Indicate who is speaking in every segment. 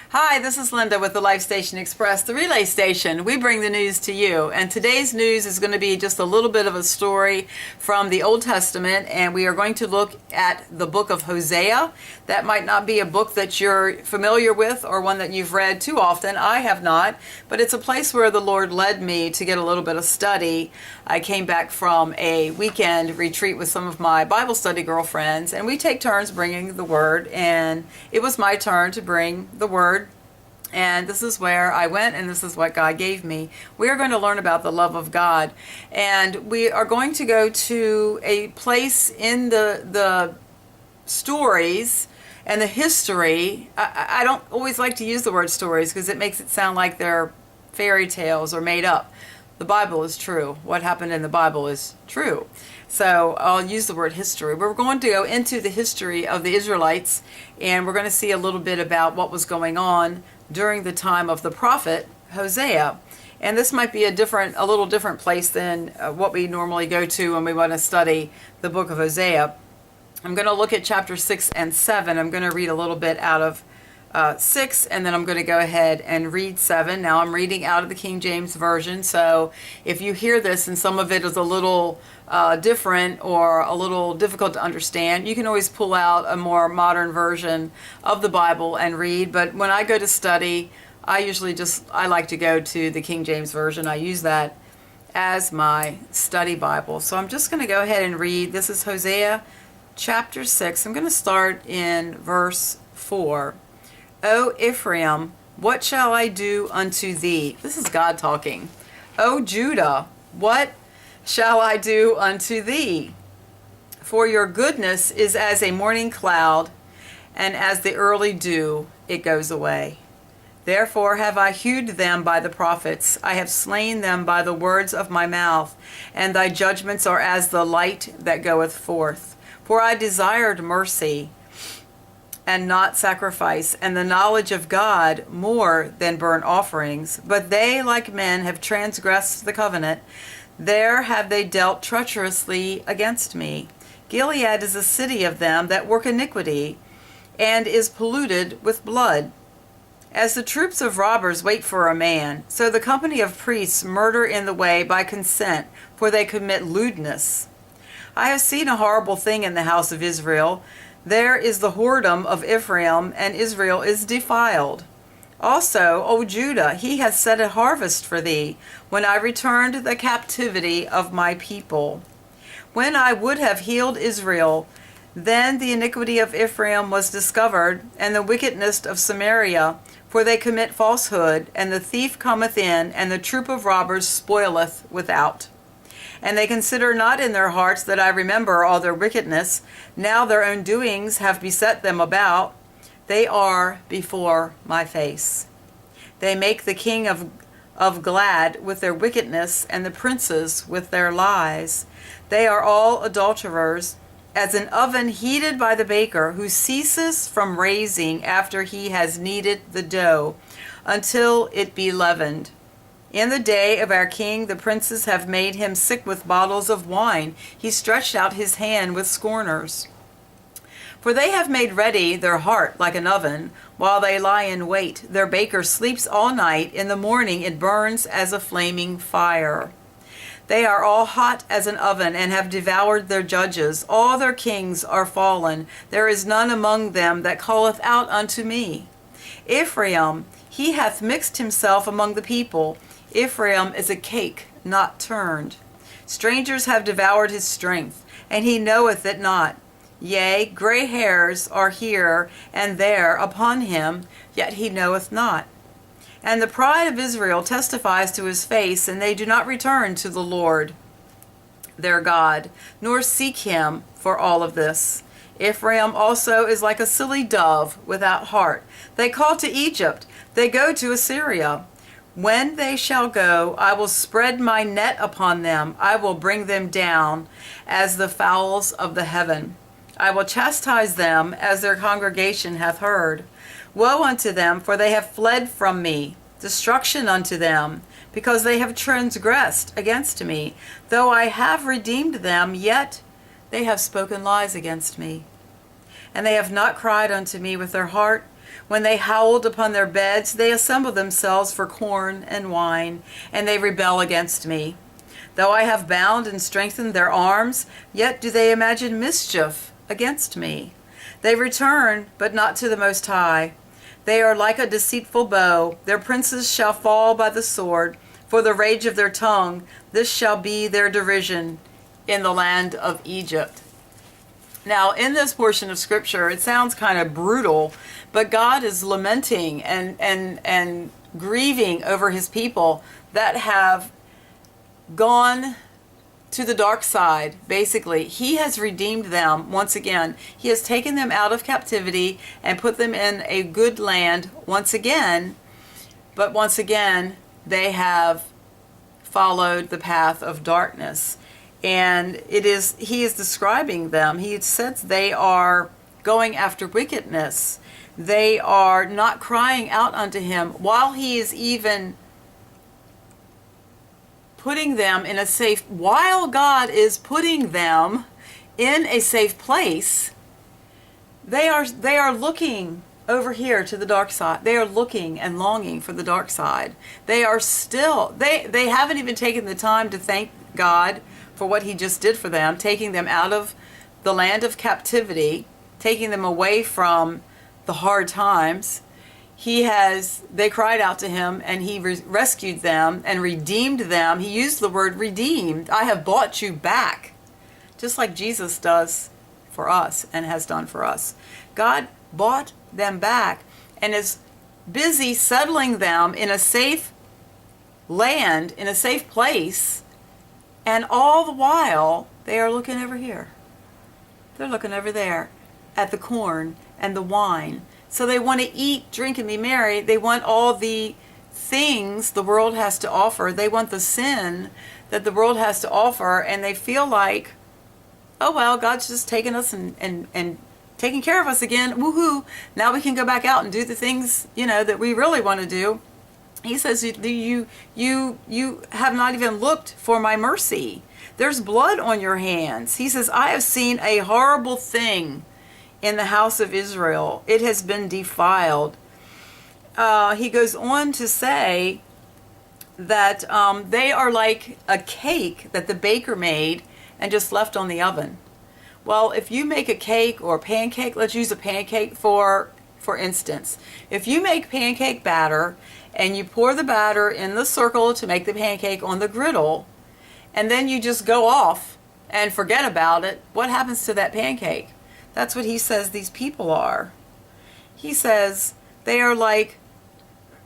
Speaker 1: Hi, this is Linda with the Life Station Express, the relay station. We bring the news to you, and today's news is going to be just a little bit of a story from the Old Testament, and we are going to look at the book of Hosea. That might not be a book that you're familiar with or one that you've read too often. I have not, but it's a place where the Lord led me to get a little bit of study. I came back from a weekend retreat with some of my Bible study girlfriends, and we take turns bringing the Word, and it was my turn to bring the Word. And this is where I went, and this is what God gave me. We are going to learn about the love of God, and we are going to go to a place in the stories and the history. I don't always like to use the word stories because it makes it sound like they're fairy tales or made up. The Bible is true. What happened in the Bible is true. So I'll use the word history. We're going to go into the history of the Israelites, and we're going to see a little bit about what was going on during the time of the prophet Hosea. And this might be a little different place than what we normally go to when we want to study the book of Hosea. I'm going to look at chapter 6 and 7. I'm going to read a little bit out of 6, and then I'm going to go ahead and read 7. Now I'm reading out of the King James Version, so if you hear this and some of it is a little different or a little difficult to understand, you can always pull out a more modern version of the Bible and read. But when I go to study, I like to go to the King James Version. I use that as my study Bible. So I'm just going to go ahead and read. This is Hosea chapter 6. I'm going to start in verse 4. O Ephraim, what shall I do unto thee? This is God talking. O Judah, what shall I do unto thee? For your goodness is as a morning cloud, and as the early dew, it goes away. Therefore have I hewed them by the prophets, I have slain them by the words of my mouth, and thy judgments are as the light that goeth forth. For I desired mercy, and not sacrifice, and the knowledge of God more than burnt offerings. But they, like men, have transgressed the covenant. There have they dealt treacherously against me. Gilead is a city of them that work iniquity, and is polluted with blood. As the troops of robbers wait for a man, so the company of priests murder in the way by consent, for they commit lewdness. I have seen a horrible thing in the house of Israel. There is the whoredom of Ephraim, and Israel is defiled. Also, O Judah, he hath set a harvest for thee, when I returned the captivity of my people. When I would have healed Israel, then the iniquity of Ephraim was discovered, and the wickedness of Samaria, for they commit falsehood, and the thief cometh in, and the troop of robbers spoileth without. And they consider not in their hearts that I remember all their wickedness. Now their own doings have beset them about. They are before my face. They make the king of glad with their wickedness, and the princes with their lies. They are all adulterers, as an oven heated by the baker, who ceases from raising after he has kneaded the dough, until it be leavened. In the day of our king, the princes have made him sick with bottles of wine. He stretched out his hand with scorners. For they have made ready their heart like an oven, while they lie in wait. Their baker sleeps all night. In the morning it burns as a flaming fire. They are all hot as an oven, and have devoured their judges. All their kings are fallen. There is none among them that calleth out unto me. Ephraim, he hath mixed himself among the people. Ephraim is a cake not turned. Strangers have devoured his strength, and he knoweth it not. Yea, gray hairs are here and there upon him, yet he knoweth not. And the pride of Israel testifies to his face, and they do not return to the Lord their God, nor seek him for all of this. Ephraim also is like a silly dove without heart. They call to Egypt, they go to Assyria. When they shall go, I will spread my net upon them. I will bring them down as the fowls of the heaven. I will chastise them as their congregation hath heard. Woe unto them, for they have fled from me. Destruction unto them, because they have transgressed against me. Though I have redeemed them, yet they have spoken lies against me. And they have not cried unto me with their heart, When they howled upon their beds, they assemble themselves for corn and wine, and they rebel against me. Though I have bound and strengthened their arms, yet do they imagine mischief against me. They return, but not to the Most High. They are like a deceitful bow. Their princes shall fall by the sword. For the rage of their tongue, this shall be their derision in the land of Egypt. Now, in this portion of Scripture, it sounds kind of brutal, but God is lamenting and grieving over his people that have gone to the dark side. Basically, he has redeemed them once again. He has taken them out of captivity and put them in a good land once again, but once again, they have followed the path of darkness. And he is describing them. He says they are going after wickedness. They are not crying out unto him, while he is even putting them in a safe, while God is putting them in a safe place. They are looking over here to the dark side. They are looking and longing for the dark side. They are still, they haven't even taken the time to thank God for what he just did for them, taking them out of the land of captivity, taking them away from the hard times. They cried out to him, and he rescued them and redeemed them. He used the word redeemed. I have bought you back, just like Jesus does for us and has done for us. God bought them back and is busy settling them in a safe land, in a safe place. And all the while, they are looking over here. They're looking over there at the corn and the wine. So they want to eat, drink, and be merry. They want all the things the world has to offer. They want the sin that the world has to offer. And they feel like, oh, well, God's just taking us and taking care of us again. Woohoo. Now we can go back out and do the things, that we really want to do. He says, you have not even looked for my mercy. There's blood on your hands. He says, I have seen a horrible thing in the house of Israel. It has been defiled. He goes on to say that they are like a cake that the baker made and just left on the oven. Well, if you make a cake or a pancake, let's use a pancake for instance. If you make pancake batter and you pour the batter in the circle to make the pancake on the griddle, and then you just go off and forget about it, what happens to that pancake? That's what he says these people are. He says they are like,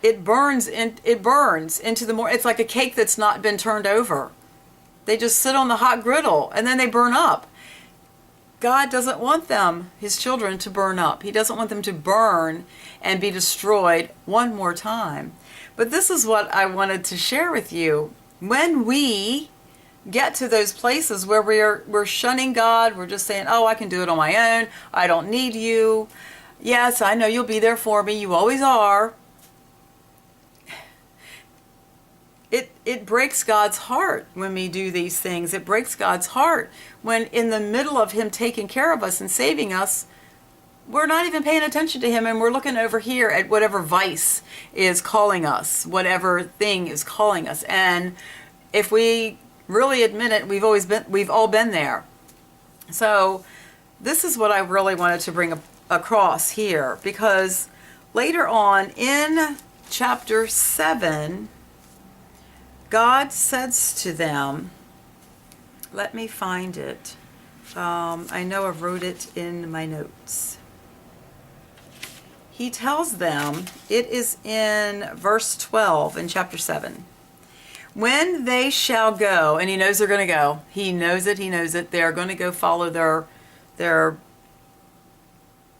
Speaker 1: it burns into the more, it's like a cake that's not been turned over. They just sit on the hot griddle and then they burn up. God doesn't want them, his children, to burn up. He doesn't want them to burn and be destroyed one more time. But this is what I wanted to share with you. When we get to those places where we're shunning God, we're just saying, oh, I can do it on my own. I don't need you. Yes, I know you'll be there for me. You always are. It breaks God's heart when we do these things. It breaks God's heart when in the middle of him taking care of us and saving us, we're not even paying attention to him and we're looking over here at whatever vice is calling us, whatever thing is calling us. And if we really admit it, we've all been there. So this is what I really wanted to bring across here, because later on in chapter 7, God says to them, let me find it. I know I wrote it in my notes. He tells them, it is in verse 12 in chapter 7. When they shall go, and he knows they're going to go. He knows it. They're going to go follow their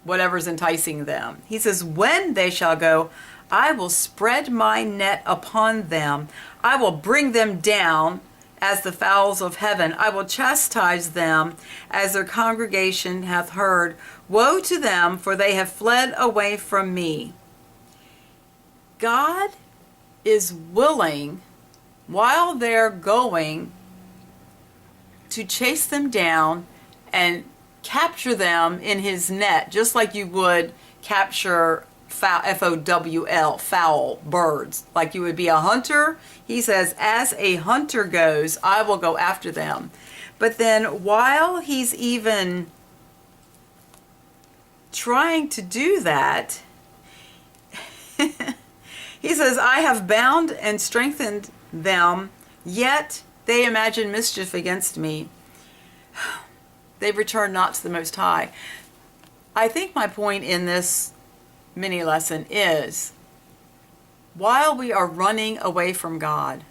Speaker 1: whatever's enticing them. He says, when they shall go, I will spread my net upon them. I will bring them down as the fowls of heaven. I will chastise them as their congregation hath heard. Woe to them, for they have fled away from me. God is willing, while they're going, to chase them down and capture them in his net, just like you would capture fowl, F-O-W-L, fowl, birds. Like you would be a hunter. He says, as a hunter goes, I will go after them. But then while he's even trying to do that, he says, I have bound and strengthened them, yet they imagine mischief against me. They return not to the Most High. I think my point in this mini lesson is, while we are running away from God,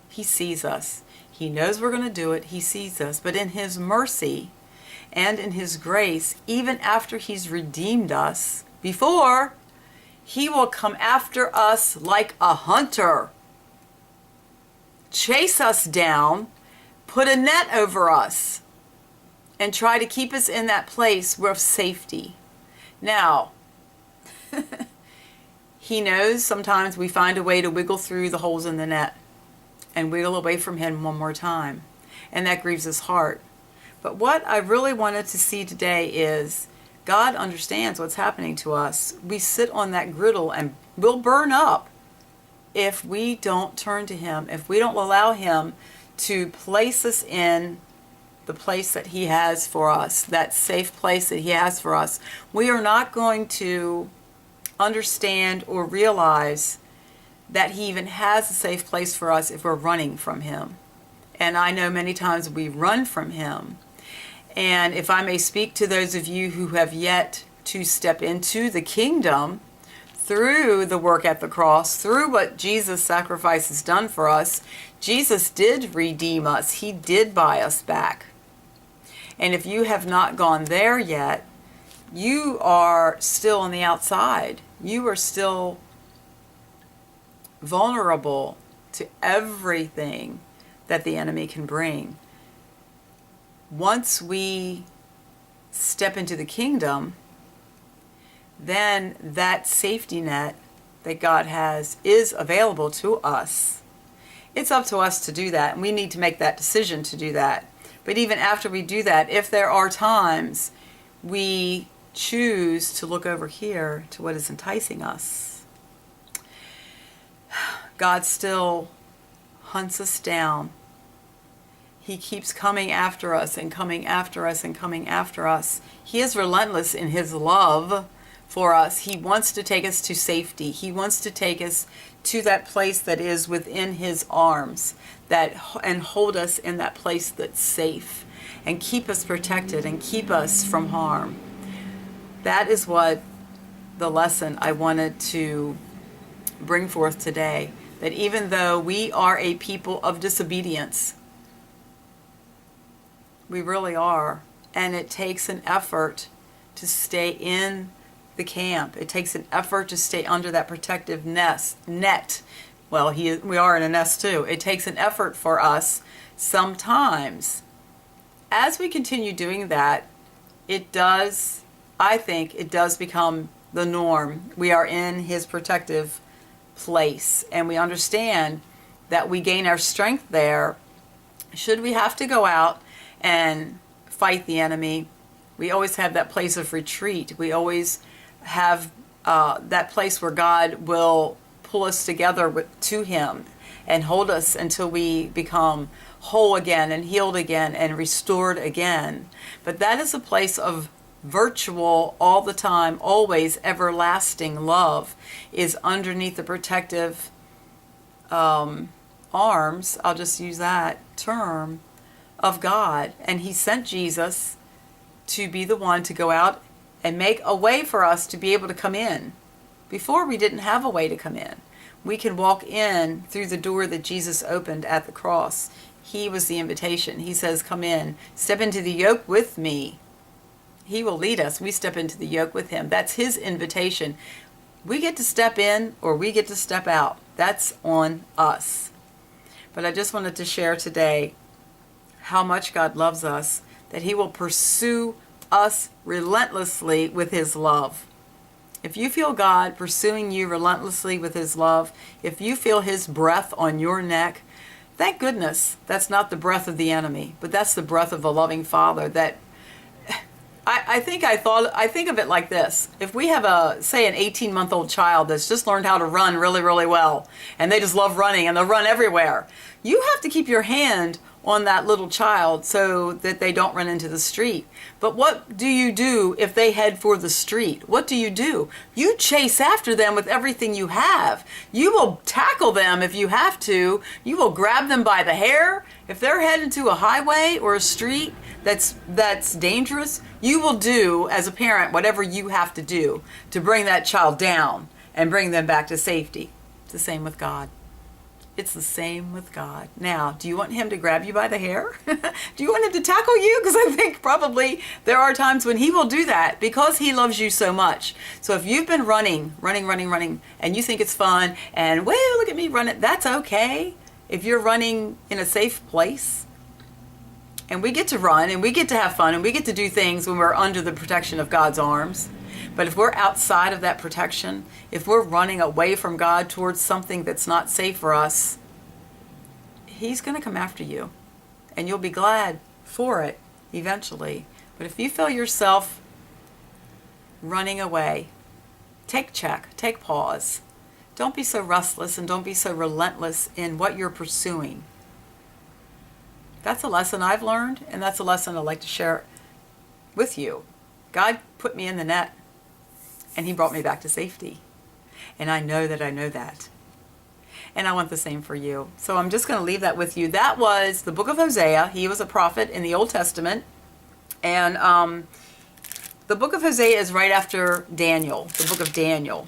Speaker 1: He sees us. He knows we're going to do it. He sees us. But in His mercy and in His grace, even after He's redeemed us, before, He will come after us like a hunter, chase us down, put a net over us, and try to keep us in that place of safety. Now, He knows sometimes we find a way to wiggle through the holes in the net and wiggle away from Him one more time. And that grieves His heart. But what I really wanted to see today is God understands what's happening to us. We sit on that griddle and we'll burn up if we don't turn to Him, if we don't allow Him to place us in the place that He has for us, that safe place that He has for us. We are not going to understand or realize that He even has a safe place for us if we're running from Him. And I know many times we run from Him. And if I may speak to those of you who have yet to step into the kingdom through the work at the cross, through what Jesus' sacrifice has done for us, Jesus did redeem us. He did buy us back. And if you have not gone there yet, you are still on the outside. You are still vulnerable to everything that the enemy can bring. Once we step into the kingdom, then that safety net that God has is available to us. It's up to us to do that, and we need to make that decision to do that. But even after we do that, if there are times we choose to look over here to what is enticing us, God still hunts us down. He keeps coming after us and coming after us and coming after us. He is relentless in His love for us. He wants to take us to safety. He wants to take us to that place that is within His arms, and hold us in that place that's safe and keep us protected and keep us from harm. That is what the lesson I wanted to bring forth today, that even though we are a people of disobedience, we really are, and it takes an effort to stay in the camp. It takes an effort to stay under that protective net. Well, we are in a nest too. It takes an effort for us sometimes. As we continue doing that, I think it does become the norm. We are in His protective place, and we understand that we gain our strength there. Should we have to go out and fight the enemy, we always have that place of retreat. We always have that place where God will pull us together to Him and hold us until we become whole again and healed again and restored again. But that is a place of virtual, all the time, always everlasting love, is underneath the protective arms, I'll just use that term, of God. And He sent Jesus to be the one to go out and make a way for us to be able to come in. Before, we didn't have a way to come in. We can walk in through the door that Jesus opened at the cross. He was the invitation. He says, come in, step into the yoke with me. He will lead us. We step into the yoke with Him. That's His invitation. We get to step in or we get to step out. That's on us. But I just wanted to share today how much God loves us, that He will pursue us relentlessly with His love. If you feel God pursuing you relentlessly with His love, if you feel His breath on your neck, thank goodness that's not the breath of the enemy, but that's the breath of a loving Father that I think of it like this. If we have say an 18-month-old child that's just learned how to run really, really well, and they just love running and they'll run everywhere, you have to keep your hand on that little child so that they don't run into the street. But what do you do if they head for the street? What do? You chase after them with everything you have. You will tackle them if you have to. You will grab them by the hair. If they're headed to a highway or a street that's dangerous, you will do, as a parent, whatever you have to do to bring that child down and bring them back to safety. It's the same with God. It's the same with God. Now, do you want him to grab you by the hair? Do you want him to tackle you? Because I think probably there are times when he will do that because he loves you so much. So if you've been running, and you think it's fun, and, well, look at me running, that's okay. If you're running in a safe place, and we get to run, and we get to have fun, and we get to do things when we're under the protection of God's arms. But if we're outside of that protection, if we're running away from God towards something that's not safe for us, he's going to come after you. And you'll be glad for it eventually. But if you feel yourself running away, take pause. Don't be so restless and don't be so relentless in what you're pursuing. That's a lesson I've learned, and that's a lesson I'd like to share with you. God put me in the net, and he brought me back to safety. And I know that. And I want the same for you. So I'm just going to leave that with you. That was the book of Hosea. He was a prophet in the Old Testament. And the book of Hosea is right after Daniel, the book of Daniel.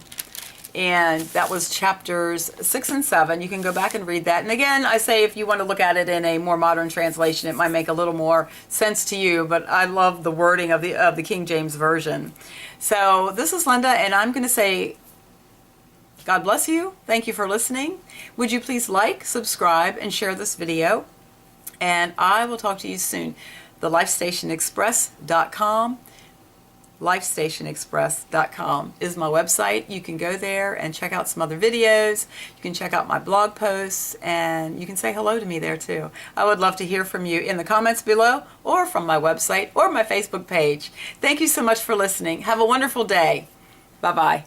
Speaker 1: And that was chapters 6 and 7. You can go back and read that. And again, I say if you want to look at it in a more modern translation, it might make a little more sense to you. But I love the wording of the King James Version. So this is Linda, and I'm going to say, God bless you. Thank you for listening. Would you please like, subscribe, and share this video? And I will talk to you soon. TheLifeStationExpress.com. LifeStationExpress.com is my website. You can go there and check out some other videos. You can check out my blog posts, and you can say hello to me there too. I would love to hear from you in the comments below or from my website or my Facebook page. Thank you so much for listening. Have a wonderful day. Bye-bye.